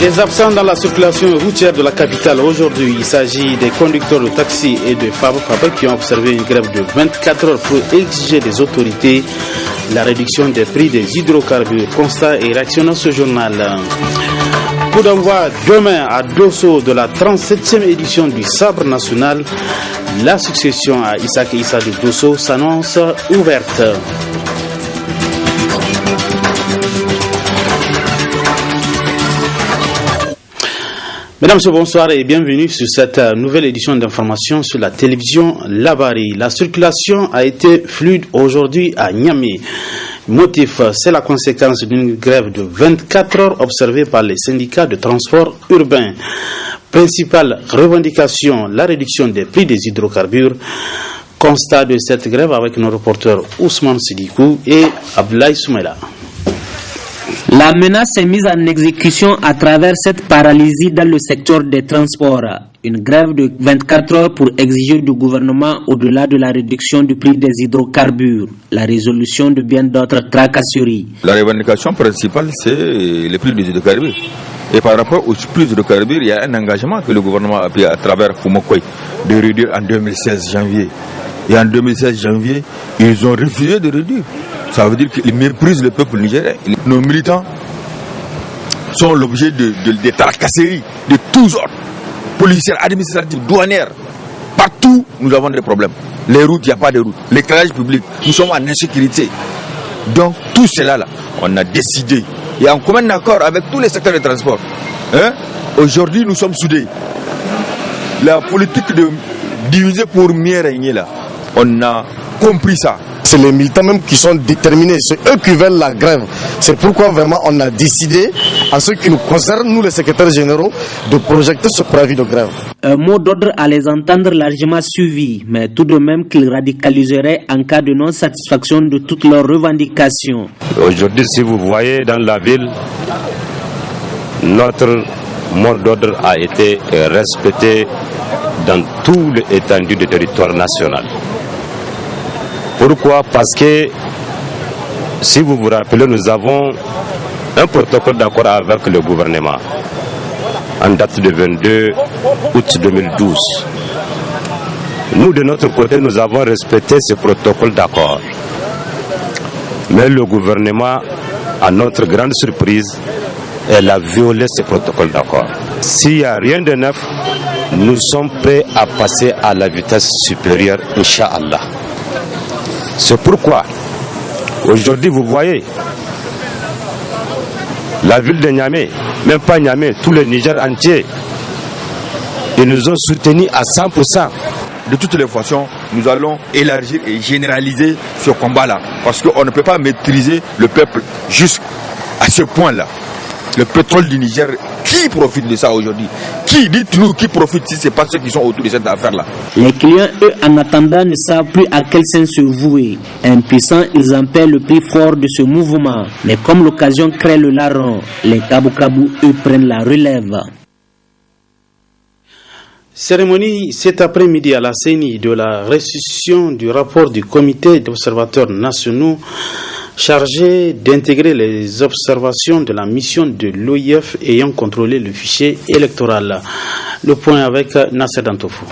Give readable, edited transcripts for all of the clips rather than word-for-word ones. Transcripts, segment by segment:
Des absents dans la circulation routière de la capitale aujourd'hui. Il s'agit des conducteurs de taxi et de Faba qui ont observé une grève de 24 heures pour exiger des autorités la réduction des prix des hydrocarbures. Constat et réaction dans ce journal. Coup d'envoi demain à Dosso de la 37e édition du Sabre national. La succession à Isaac Issa de Dosso s'annonce ouverte. Mesdames et bonsoir et bienvenue sur cette nouvelle édition d'information sur la télévision Labari. La circulation a été fluide aujourd'hui à Niamey. Motif, c'est la conséquence d'une grève de 24 heures observée par les syndicats de transport urbain. Principale revendication, la réduction des prix des hydrocarbures. Constat de cette grève avec nos reporters Ousmane Sidikou et Abdoulaye Soumela. La menace est mise en exécution à travers cette paralysie dans le secteur des transports. Une grève de 24 heures pour exiger du gouvernement, au-delà de la réduction du prix des hydrocarbures, la résolution de bien d'autres tracasseries. La revendication principale, c'est le prix des hydrocarbures. Et par rapport au prix des hydrocarbures, il y a un engagement que le gouvernement a pris à travers Fumokoy de réduire en 2016 janvier. Et en 2016 janvier, ils ont refusé de réduire. Ça veut dire qu'ils méprisent le peuple nigérien. Nos militants sont l'objet de tracasseries de tous ordres. Policières, administratives, douanières. Partout, nous avons des problèmes. Les routes, il n'y a pas de routes. L'éclairage public, nous sommes en insécurité. Donc, tout cela, là, on a décidé. Et en commun accord avec tous les secteurs de transport. Aujourd'hui, nous sommes soudés. La politique de diviser pour mieux régner, là, on a compris ça. C'est les militants même qui sont déterminés, c'est eux qui veulent la grève. C'est pourquoi vraiment on a décidé, en ce qui nous concerne, nous les secrétaires généraux, de projeter ce préavis de grève. Un mot d'ordre à les entendre largement suivi, mais tout de même qu'ils radicaliseraient en cas de non-satisfaction de toutes leurs revendications. Aujourd'hui, si vous voyez dans la ville, notre mot d'ordre a été respecté dans tout l'étendue du territoire national. Pourquoi? Parce que, si vous vous rappelez, nous avons un protocole d'accord avec le gouvernement en date de 22 août 2012. Nous, de notre côté, nous avons respecté ce protocole d'accord. Mais le gouvernement, à notre grande surprise, elle a violé ce protocole d'accord. S'il n'y a rien de neuf, nous sommes prêts à passer à la vitesse supérieure, Inch'Allah. C'est pourquoi, aujourd'hui, vous voyez, la ville de Niamey, même pas Niamey, tout le Niger entier, ils nous ont soutenus à 100%. De toutes les façons, nous allons élargir et généraliser ce combat-là. Parce qu'on ne peut pas maîtriser le peuple jusqu'à ce point-là. Le pétrole du Niger, qui profite de ça aujourd'hui? Qui, dites-nous, qui profite si ce n'est pas ceux qui sont autour de cette affaire-là? Les clients, eux, en attendant, ne savent plus à quel sens se vouer. Impuissants, ils en paient le prix fort de ce mouvement. Mais comme l'occasion crée le larron, les Kabou-Kabou, eux, prennent la relève. Cérémonie cet après-midi à la CENI de la restitution du rapport du comité d'observateurs nationaux chargé d'intégrer les observations de la mission de l'OIF ayant contrôlé le fichier électoral. Le point avec Nasser Dantofou.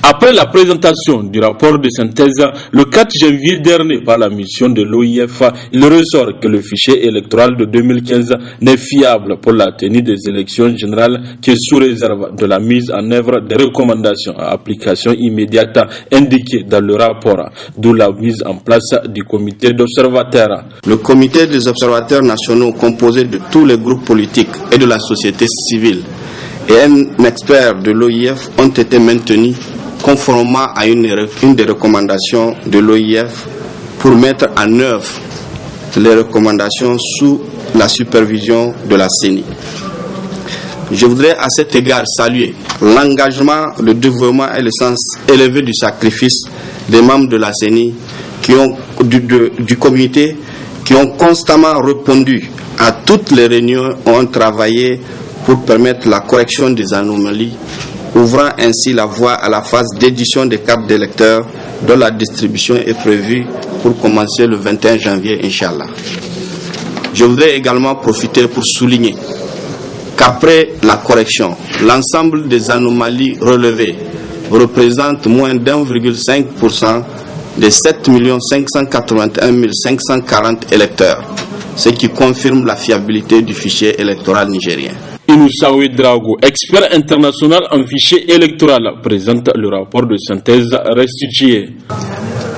Après la présentation du rapport de synthèse le 4 janvier dernier par la mission de l'OIF, il ressort que le fichier électoral de 2015 n'est fiable pour la tenue des élections générales que sous réserve de la mise en œuvre des recommandations à application immédiate indiquées dans le rapport, d'où la mise en place du comité d'observateurs. Le comité des observateurs nationaux composé de tous les groupes politiques et de la société civile et un expert de l'OIF ont été maintenus conformément à une des recommandations de l'OIF pour mettre en œuvre les recommandations sous la supervision de la CENI. Je voudrais à cet égard saluer l'engagement, le dévouement et le sens élevé du sacrifice des membres de la CENI du comité qui ont constamment répondu à toutes les réunions, ont travaillé pour permettre la correction des anomalies, ouvrant ainsi la voie à la phase d'édition des cartes d'électeurs dont la distribution est prévue pour commencer le 21 janvier, Inch'Allah. Je voudrais également profiter pour souligner qu'après la correction, l'ensemble des anomalies relevées représente moins d'1,5% des 7 581 540 électeurs, ce qui confirme la fiabilité du fichier électoral nigérien. Inousaoui Drago, expert international en fichier électoral, présente le rapport de synthèse restitué.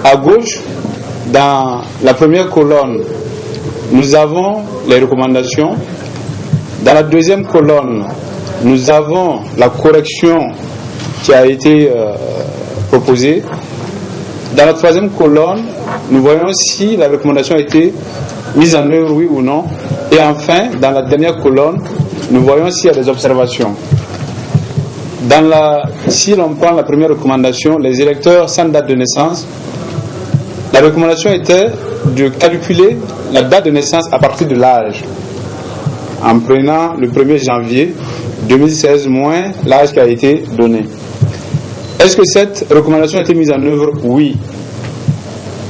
À gauche, dans la première colonne, nous avons les recommandations. Dans la deuxième colonne, nous avons la correction qui a été proposée. Dans la troisième colonne, nous voyons si la recommandation a été mise en œuvre, oui ou non. Et enfin, dans la dernière colonne, nous voyons s'il y a des observations. Si l'on prend la première recommandation, les électeurs sans date de naissance, la recommandation était de calculer la date de naissance à partir de l'âge, en prenant le 1er janvier 2016 moins l'âge qui a été donné. Est-ce que cette recommandation a été mise en œuvre? Oui.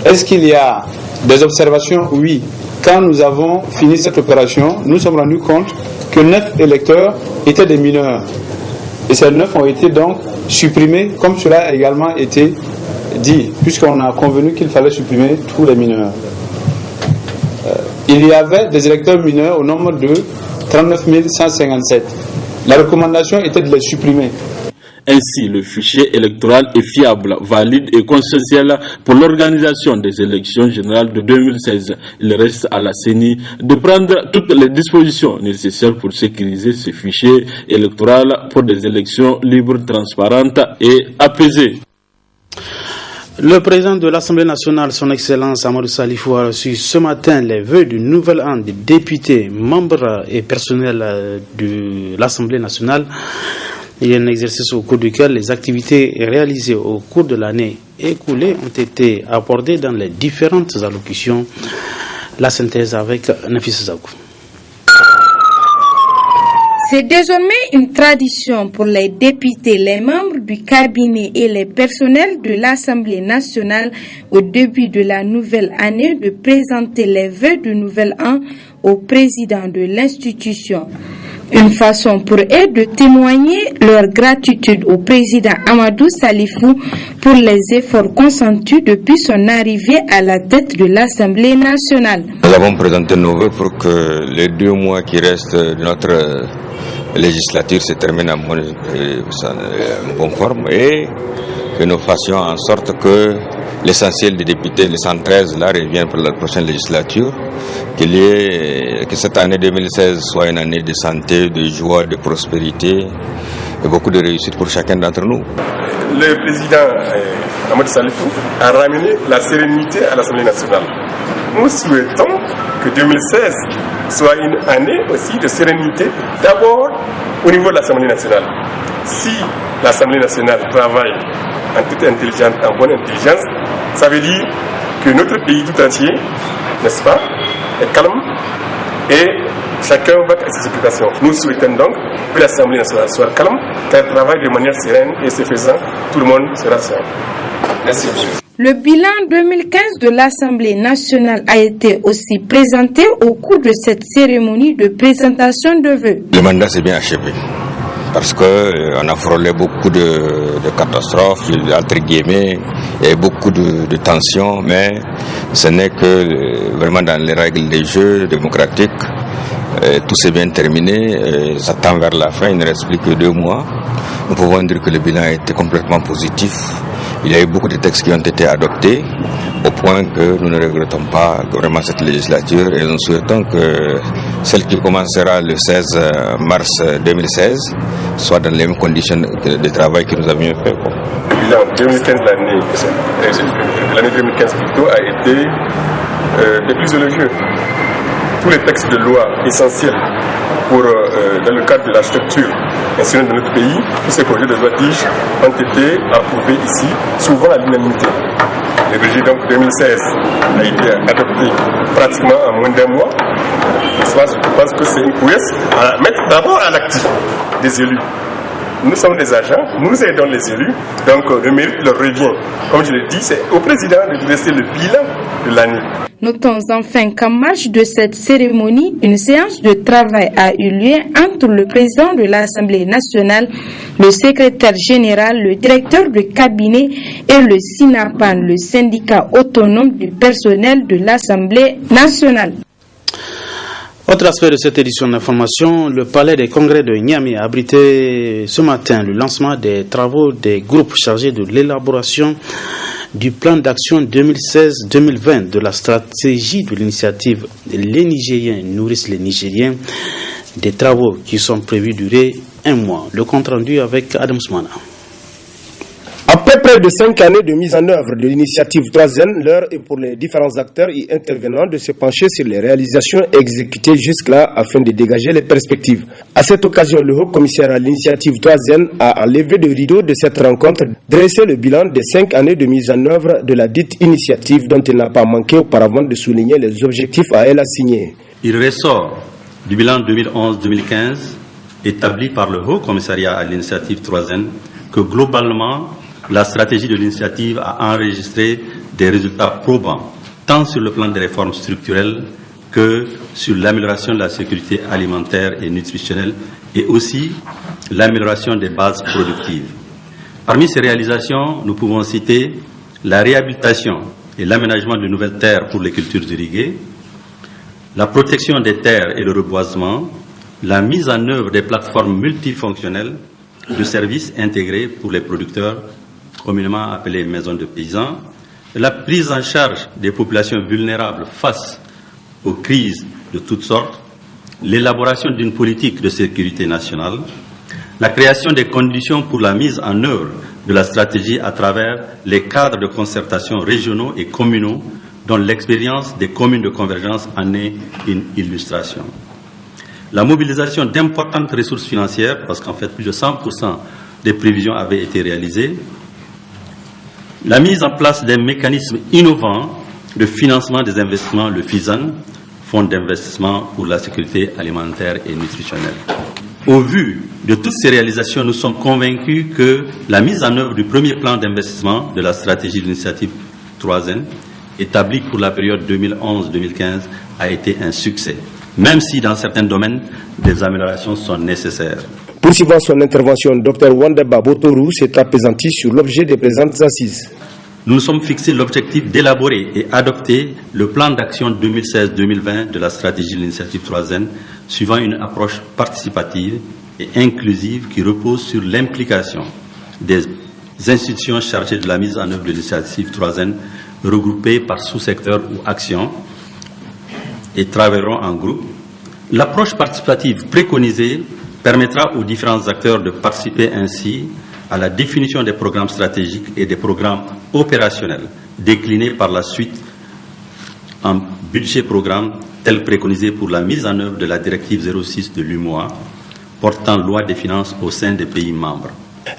Est-ce qu'il y a des observations? Oui. Quand nous avons fini cette opération, nous nous sommes rendus compte que 9 électeurs étaient des mineurs. Et ces 9 ont été donc supprimés, comme cela a également été dit, puisqu'on a convenu qu'il fallait supprimer tous les mineurs. Il y avait des électeurs mineurs au nombre de 39 157. La recommandation était de les supprimer. Ainsi, le fichier électoral est fiable, valide et consensuel pour l'organisation des élections générales de 2016. Il reste à la CENI de prendre toutes les dispositions nécessaires pour sécuriser ce fichier électoral pour des élections libres, transparentes et apaisées. Le président de l'Assemblée nationale, son Excellence Amadou Salifou, a reçu ce matin les vœux du nouvel an des députés, membres et personnels de l'Assemblée nationale. Il y a un exercice au cours duquel les activités réalisées au cours de l'année écoulée ont été abordées dans les différentes allocutions. La synthèse avec Nafis Zakou. C'est désormais une tradition pour les députés, les membres du cabinet et les personnels de l'Assemblée nationale au début de la nouvelle année de présenter les vœux du nouvel an au président de l'institution. Une façon pour eux de témoigner leur gratitude au président Amadou Salifou pour les efforts consentis depuis son arrivée à la tête de l'Assemblée nationale. Nous avons présenté nos vœux pour que les 2 mois qui restent de notre législature se terminent en bonne forme et que nous fassions en sorte que l'essentiel des députés, les 113, là, reviennent pour la prochaine législature, que cette année 2016 soit une année de santé, de joie, de prospérité et beaucoup de réussite pour chacun d'entre nous. Le président Amadou Salifou a ramené la sérénité à l'Assemblée nationale. Nous souhaitons que 2016 soit une année aussi de sérénité, d'abord au niveau de l'Assemblée nationale. Si l'Assemblée nationale travaille en toute intelligence, en bonne intelligence, ça veut dire que notre pays tout entier, n'est-ce pas, est calme et chacun va à ses occupations. Nous souhaitons donc que l'Assemblée nationale soit calme, qu'elle travaille de manière sereine et ce faisant, tout le monde sera serein. Merci, monsieur. Le bilan 2015 de l'Assemblée nationale a été aussi présenté au cours de cette cérémonie de présentation de vœux. Le mandat s'est bien achevé parce qu'on a frôlé beaucoup de catastrophes, entre guillemets, et beaucoup de tensions, mais ce n'est que vraiment dans les règles des jeux démocratiques. Tout s'est bien terminé, ça tend vers la fin, il ne reste plus que 2 mois. Nous pouvons dire que le bilan a été complètement positif. Il y a eu beaucoup de textes qui ont été adoptés, au point que nous ne regrettons pas vraiment cette législature et nous souhaitons que celle qui commencera le 16 mars 2016 soit dans les mêmes conditions de travail que nous avions fait. Le bilan 2015, l'année 2015 plutôt, a été des plus élogieux. Tous les textes de loi essentiels dans le cadre de l'architecture institutionnelle de notre pays, tous ces projets de loi TIGE ont été approuvés ici, souvent à l'unanimité. Le budget donc 2016 a été adopté pratiquement en moins d'1 mois. Je pense que c'est une prouesse à mettre d'abord à l'actif des élus. nous sommes des agents, nous aidons les élus, donc le mérite leur revient. Comme je le dis, c'est au président de dresser le bilan de l'année. Notons enfin qu'en marge de cette cérémonie, une séance de travail a eu lieu entre le président de l'Assemblée nationale, le secrétaire général, le directeur de cabinet et le SINAPAN, le syndicat autonome du personnel de l'Assemblée nationale. Autre aspect de cette édition d'information, le palais des congrès de Niamey a abrité ce matin le lancement des travaux des groupes chargés de l'élaboration du plan d'action 2016-2020 de la stratégie de l'initiative Les Nigériens nourrissent les Nigériens, des travaux qui sont prévus durer 1 mois. Le compte rendu avec Adam Soumana. Après près de 5 années de mise en œuvre de l'initiative 3N, l'heure est pour les différents acteurs y intervenants de se pencher sur les réalisations exécutées jusque-là afin de dégager les perspectives. À cette occasion, le haut commissaire à l'initiative 3N a enlevé le rideau de cette rencontre, dressé le bilan des 5 années de mise en œuvre de la dite initiative dont il n'a pas manqué auparavant de souligner les objectifs à elle assignés. Il ressort du bilan 2011-2015 établi par le haut commissariat à l'initiative 3N que globalement, la stratégie de l'initiative a enregistré des résultats probants, tant sur le plan des réformes structurelles que sur l'amélioration de la sécurité alimentaire et nutritionnelle et aussi l'amélioration des bases productives. Parmi ces réalisations, nous pouvons citer la réhabilitation et l'aménagement de nouvelles terres pour les cultures irriguées, la protection des terres et le reboisement, la mise en œuvre des plateformes multifonctionnelles de services intégrés pour les producteurs, communément appelées maisons de paysans, la prise en charge des populations vulnérables face aux crises de toutes sortes, l'élaboration d'une politique de sécurité nationale, la création des conditions pour la mise en œuvre de la stratégie à travers les cadres de concertation régionaux et communaux dont l'expérience des communes de convergence en est une illustration. La mobilisation d'importantes ressources financières, parce qu'en fait plus de 100% des prévisions avaient été réalisées, la mise en place d'un mécanisme innovant de financement des investissements, le FISAN, Fonds d'investissement pour la sécurité alimentaire et nutritionnelle. Au vu de toutes ces réalisations, nous sommes convaincus que la mise en œuvre du premier plan d'investissement de la stratégie de l'initiative 3N, établie pour la période 2011-2015, a été un succès, même si dans certains domaines, des améliorations sont nécessaires. Poursuivant son intervention, Dr Wandeba Botoru s'est appesanti sur l'objet des présentes assises. Nous nous sommes fixés l'objectif d'élaborer et adopter le plan d'action 2016-2020 de la stratégie de l'initiative 3N, suivant une approche participative et inclusive qui repose sur l'implication des institutions chargées de la mise en œuvre de l'initiative 3N, regroupées par sous-secteur ou actions, et travailleront en groupe. L'approche participative préconisée permettra aux différents acteurs de participer ainsi à la définition des programmes stratégiques et des programmes opérationnels, déclinés par la suite en budget-programme tel préconisé pour la mise en œuvre de la directive 06 de l'UMOA, portant loi des finances au sein des pays membres.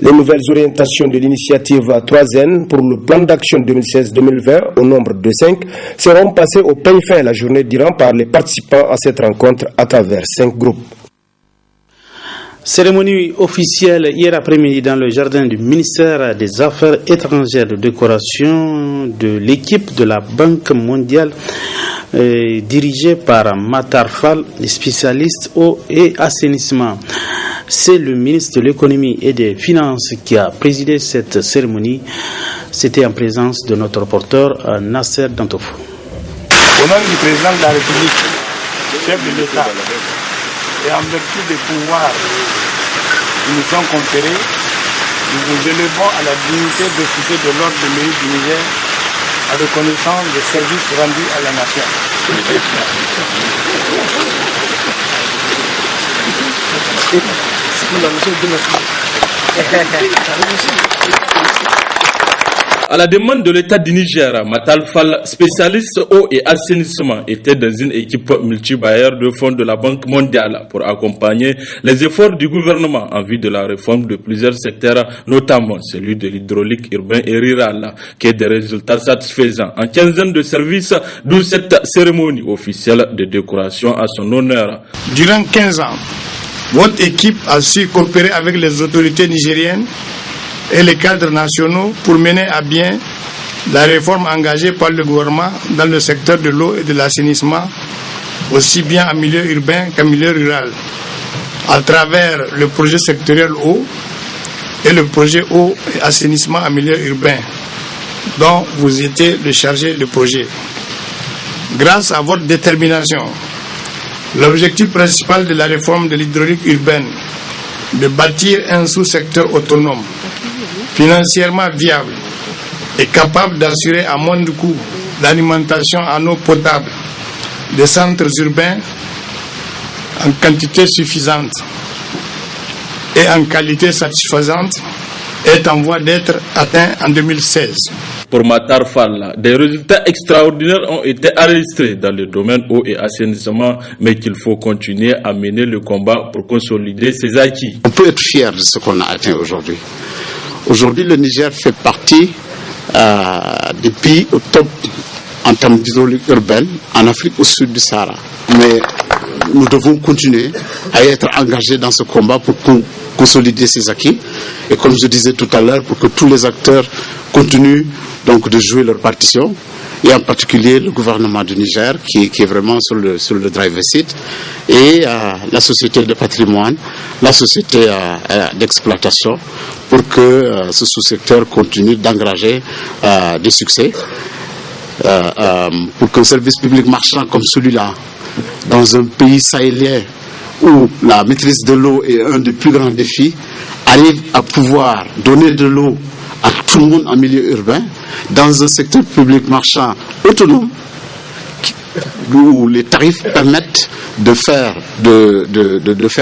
Les nouvelles orientations de l'initiative 3N pour le plan d'action 2016-2020, au nombre de 5, seront passées au peigne fin la journée durant par les participants à cette rencontre à travers 5 groupes. Cérémonie officielle hier après-midi dans le jardin du ministère des Affaires étrangères de décoration de l'équipe de la Banque mondiale dirigée par Matar Fall, spécialiste eau et assainissement. C'est le ministre de l'économie et des finances qui a présidé cette cérémonie. C'était en présence de notre reporter Nasser Dantofou. Au nom du président de la République, chef de l'État, et en vertu des pouvoirs qui nous sont conférés, nous vous élevons à la dignité d'officier de l'ordre de mérite du Niger à reconnaissance des services rendus à la nation. À la demande de l'État du Niger, Matar Fall, spécialiste eau et assainissement, était dans une équipe multibailleur de fonds de la Banque mondiale pour accompagner les efforts du gouvernement en vue de la réforme de plusieurs secteurs, notamment celui de l'hydraulique urbain et rural, qui est des résultats satisfaisants en quinzaine de services, d'où cette cérémonie officielle de décoration à son honneur. Durant 15 ans, Votre équipe a su coopérer avec les autorités nigériennes et les cadres nationaux pour mener à bien la réforme engagée par le gouvernement dans le secteur de l'eau et de l'assainissement, aussi bien en milieu urbain qu'en milieu rural, à travers le projet sectoriel eau et le projet eau et assainissement en milieu urbain, dont vous étiez le chargé de projet. Grâce à votre détermination, l'objectif principal de la réforme de l'hydraulique urbaine, de bâtir un sous-secteur autonome, financièrement viable et capable d'assurer à moindre coût l'alimentation en eau potable des centres urbains en quantité suffisante et en qualité satisfaisante, est en voie d'être atteint en 2016. Pour Matar Fall, des résultats extraordinaires ont été enregistrés dans le domaine eau et assainissement, mais qu'il faut continuer à mener le combat pour consolider ses acquis. On peut être fier de ce qu'on a atteint aujourd'hui. Aujourd'hui, le Niger fait partie des pays au top en termes d'hydraulique urbaine en Afrique au sud du Sahara. Mais nous devons continuer à être engagés dans ce combat pour consolider ces acquis. Et comme je disais tout à l'heure, pour que tous les acteurs continuent donc de jouer leur partition, et en particulier le gouvernement du Niger qui est vraiment sur le driver seat, et la société de patrimoine, la société d'exploitation, pour que ce sous-secteur continue d'engager des succès, pour qu'un service public marchand comme celui-là, dans un pays sahélien où la maîtrise de l'eau est un des plus grands défis, arrive à pouvoir donner de l'eau à tout le monde en milieu urbain, dans un secteur public marchand autonome, où les tarifs permettent de faire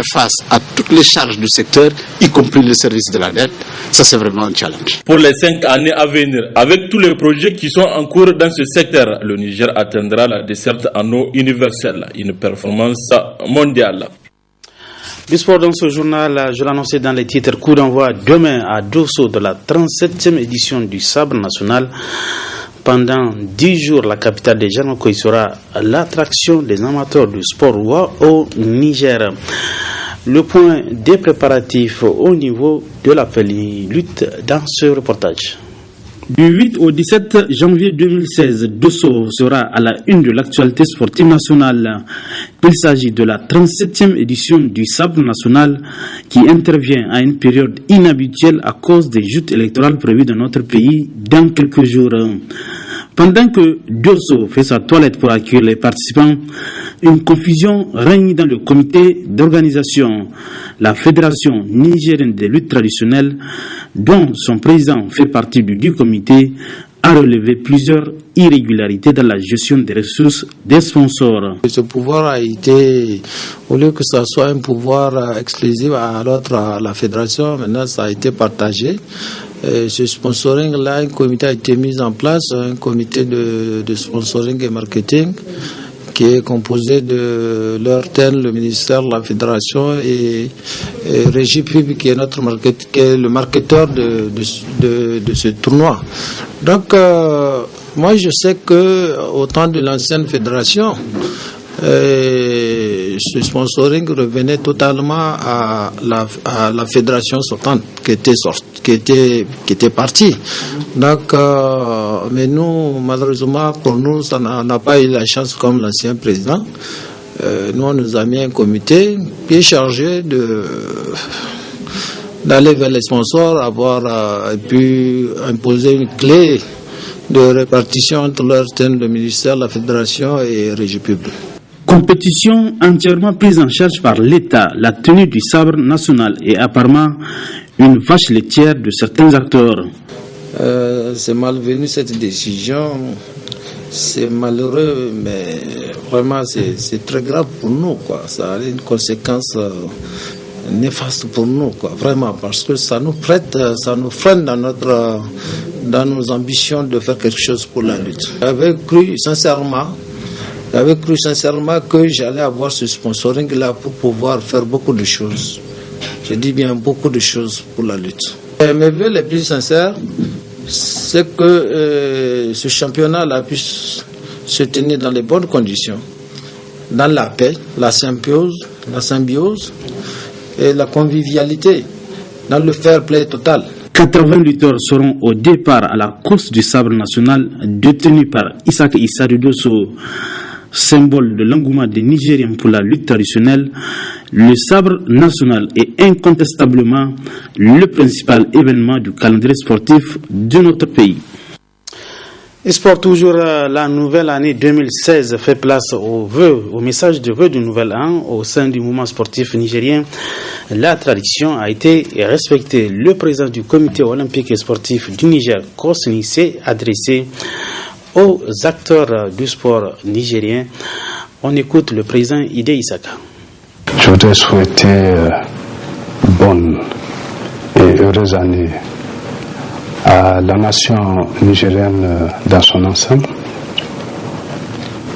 face à toutes les charges du secteur, y compris le service de la dette. Ça, c'est vraiment un challenge. Pour les 5 années à venir, avec tous les projets qui sont en cours dans ce secteur, le Niger atteindra la desserte en eau universelle, une performance mondiale. Du sport dans ce journal, je l'annonçais dans les titres, coup d'envoi demain à Dosso de la 37e édition du Sabre national. Pendant 10 jours, la capitale des Janokoy sera l'attraction des amateurs du sport au Niger. Le point des préparatifs au niveau de la lutte dans ce reportage. Du 8 au 17 janvier 2016, Dosso sera à la une de l'actualité sportive nationale. Il s'agit de la 37e édition du Sabre national qui intervient à une période inhabituelle à cause des joutes électorales prévues dans notre pays dans quelques jours. Pendant que Dosso fait sa toilette pour accueillir les participants, une confusion règne dans le comité d'organisation. La Fédération nigérienne des luttes traditionnelles, dont son président fait partie du comité, a relevé plusieurs irrégularités dans la gestion des ressources des sponsors. Ce pouvoir a été, au lieu que ça soit un pouvoir exclusif à l'autre, à la fédération, maintenant ça a été partagé. Ce sponsoring-là, un comité a été mis en place, un comité de sponsoring et marketing qui est composé de l'ORTEN, le ministère, la fédération et Régie Pub qui est qui est le marketeur de ce tournoi. Donc, moi je sais que au temps de l'ancienne fédération, ce sponsoring revenait totalement à la fédération sortante qui était partie. Donc, mais nous, malheureusement, pour nous, ça n'a pas eu la chance comme l'ancien président. Nous, on nous a mis un comité qui est chargé d'aller vers les sponsors, avoir pu imposer une clé de répartition entre le ministère, la fédération et Régie Publique. Compétition entièrement prise en charge par l'État, la tenue du Sabre national et apparemment une vache laitière de certains acteurs. C'est malvenu cette décision, c'est malheureux, mais vraiment c'est très grave pour nous, quoi. Ça a une conséquence néfaste pour nous, quoi, vraiment, parce que ça nous freine dans nos ambitions de faire quelque chose pour la lutte. J'avais cru sincèrement que j'allais avoir ce sponsoring-là pour pouvoir faire beaucoup de choses. Je dis bien beaucoup de choses pour la lutte. Mes vœux les plus sincères, c'est que ce championnat-là puisse se tenir dans les bonnes conditions, dans la paix, la symbiose, la convivialité, dans le fair play total. 80 lutteurs seront au départ à la course du sabre national détenue par Isaac Issa Dosso, symbole de l'engouement des Nigériens pour la lutte traditionnelle. Le sabre national est incontestablement le principal événement du calendrier sportif de notre pays. Et sport toujours, la nouvelle année 2016 fait place au message de vœux du nouvel an au sein du mouvement sportif nigérien. La tradition a été respectée. Le président du comité olympique et sportif du Niger, Kosni, s'est adressé aux acteurs du sport nigérien. On écoute le président Idé Isaka. Je voudrais souhaiter bonne et heureuse année à la nation nigérienne dans son ensemble,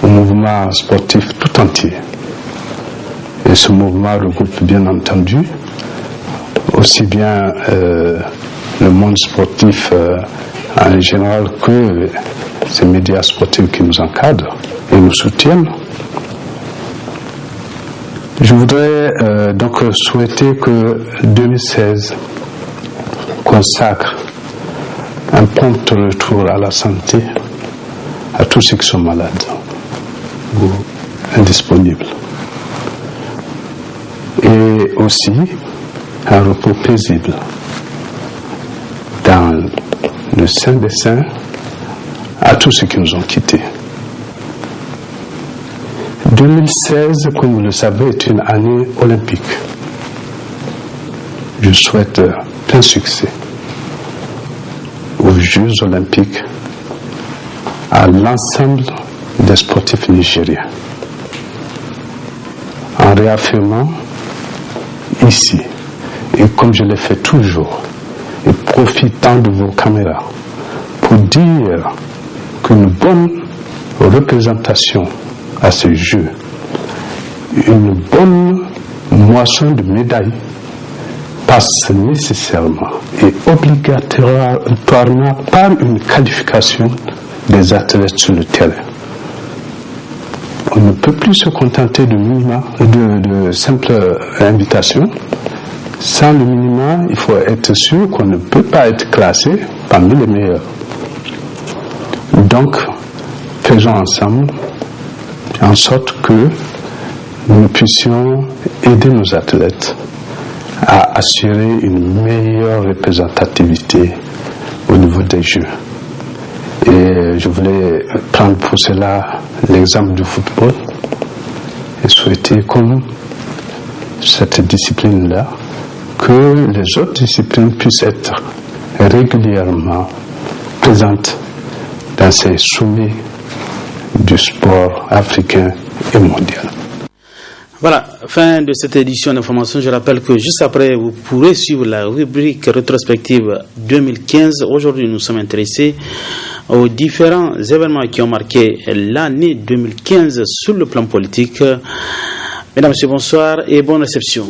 au mouvement sportif tout entier. Et ce mouvement regroupe bien entendu aussi bien le monde sportif en général que ces médias sportifs qui nous encadrent et nous soutiennent. Je voudrais donc souhaiter que 2016 consacre un prompt retour à la santé à tous ceux qui sont malades ou indisponibles. Et aussi un repos paisible dans le sein des saints à tous ceux qui nous ont quittés. 2016, comme vous le savez, est une année olympique. Je souhaite plein succès aux Jeux olympiques, à l'ensemble des sportifs nigériens, en réaffirmant ici, et comme je l'ai fait toujours, et profitant de vos caméras, pour dire qu'une bonne représentation à ces Jeux, une bonne moisson de médailles, passe nécessairement et obligatoirement par une qualification des athlètes sur le terrain. On ne peut plus se contenter de simples invitations. Sans le minima, il faut être sûr qu'on ne peut pas être classé parmi les meilleurs. Donc, faisons ensemble en sorte que nous puissions aider nos athlètes à assurer une meilleure représentativité au niveau des Jeux. Et je voulais prendre pour cela l'exemple du football et souhaiter, comme cette discipline-là, que les autres disciplines puissent être régulièrement présentes dans ces sommets du sport africain et mondial. Voilà, fin de cette édition d'information. Je rappelle que juste après, vous pourrez suivre la rubrique rétrospective 2015. Aujourd'hui, nous sommes intéressés aux différents événements qui ont marqué l'année 2015 sur le plan politique. Mesdames et messieurs, bonsoir et bonne réception.